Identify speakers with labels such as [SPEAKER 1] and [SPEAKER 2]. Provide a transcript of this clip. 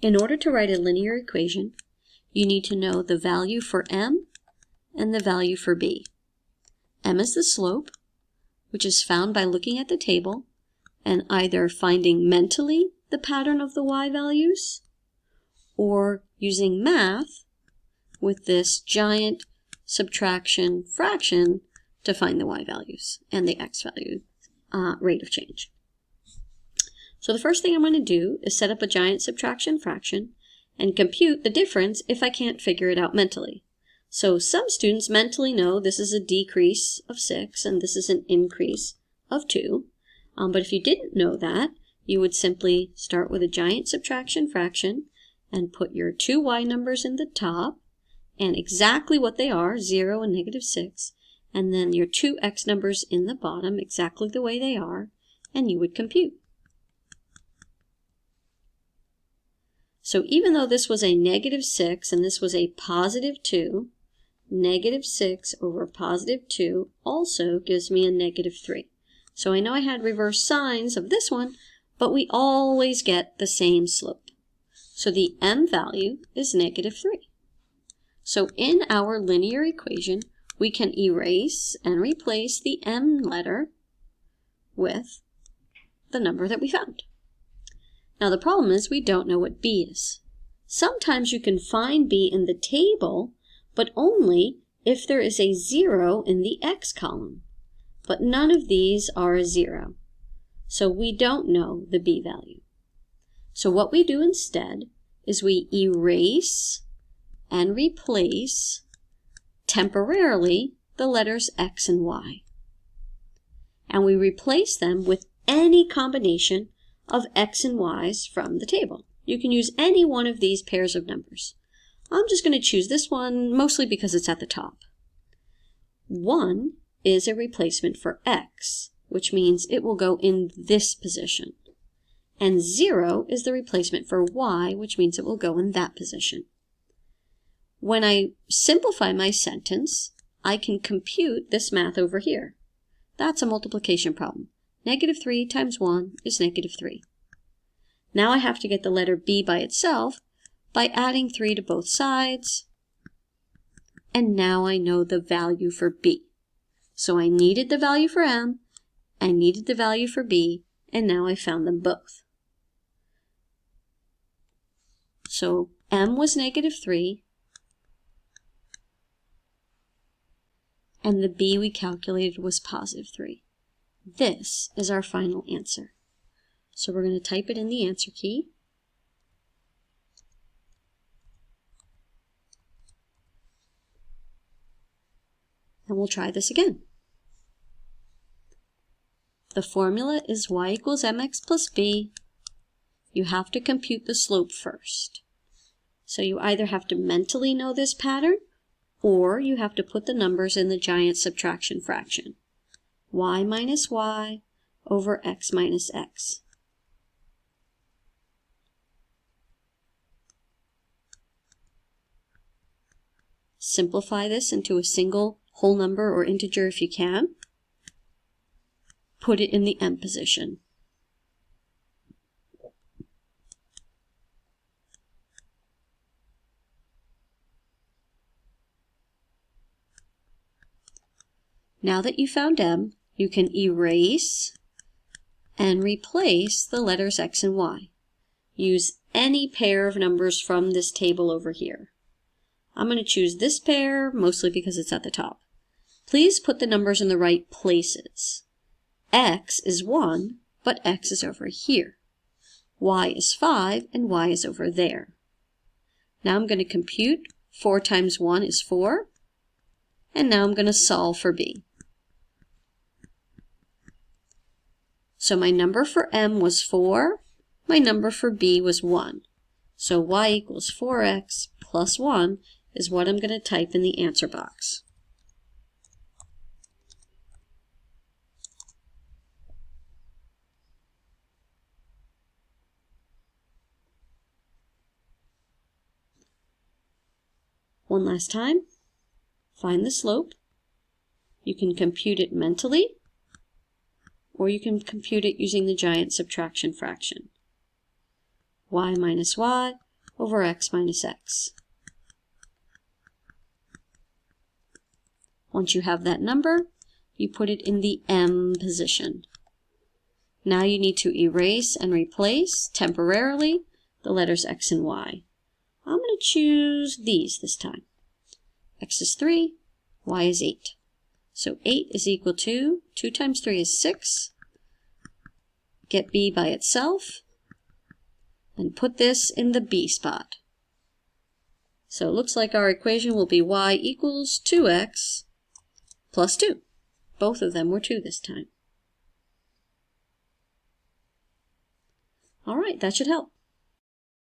[SPEAKER 1] In order to write a linear equation, you need to know the value for m and the value for b. M is the slope, which is found by looking at the table and either finding mentally the pattern of the y values or using math with this giant subtraction fraction to find the y values and the x value rate of change. So the first thing I'm going to do is set up a giant subtraction fraction and compute the difference if I can't figure it out mentally. So some students mentally know this is a decrease of 6 and this is an increase of 2. But if you didn't know that, you would simply start with a giant subtraction fraction and put your two y numbers in the top and exactly what they are, 0 and -6, and then your two x numbers in the bottom exactly the way they are, and you would compute. So even though this was a -6 and this was a +2, -6 over +2 also gives me a -3. So I know I had reverse signs of this one, but we always get the same slope. So the m value is -3. So in our linear equation, we can erase and replace the m letter with the number that we found. Now the problem is we don't know what b is. Sometimes you can find b in the table, but only if there is a 0 in the x column. But none of these are a 0. So we don't know the b value. So what we do instead is we erase and replace temporarily the letters x and y. And we replace them with any combination of x and y's from the table. You can use any one of these pairs of numbers. I'm just going to choose this one mostly because it's at the top. 1 is a replacement for x, which means it will go in this position. And 0 is the replacement for y, which means it will go in that position. When I simplify my sentence, I can compute this math over here. That's a multiplication problem. -3 times 1 is -3. Now I have to get the letter b by itself by adding 3 to both sides. And now I know the value for b. So I needed the value for m, I needed the value for b, and now I found them both. So m was -3, and the b we calculated was +3. This is our final answer. So we're going to type it in the answer key. And we'll try this again. The formula is y equals mx plus b. You have to compute the slope first. So you either have to mentally know this pattern, or you have to put the numbers in the giant subtraction fraction. Y minus y over x minus x. Simplify this into a single whole number or integer if you can. Put it in the m position. Now that you found m, you can erase and replace the letters x and y. Use any pair of numbers from this table over here. I'm going to choose this pair, mostly because it's at the top. Please put the numbers in the right places. X is 1, but x is over here. Y is 5, and y is over there. Now I'm going to compute. 4 times 1 is 4. And now I'm going to solve for b. So my number for m was 4. My number for b was 1. So y equals 4x plus 1 is what I'm going to type in the answer box. One last time, find the slope. You can compute it mentally, or you can compute it using the giant subtraction fraction. Y minus y over x minus x. Once you have that number, you put it in the m position. Now you need to erase and replace, temporarily, the letters x and y. I'm going to choose these this time. X is 3, y is 8. So 8 is equal to 2 times 3 is 6. Get b by itself, and put this in the b spot. So it looks like our equation will be y equals 2x plus 2. Both of them were 2 this time. All right, that should help.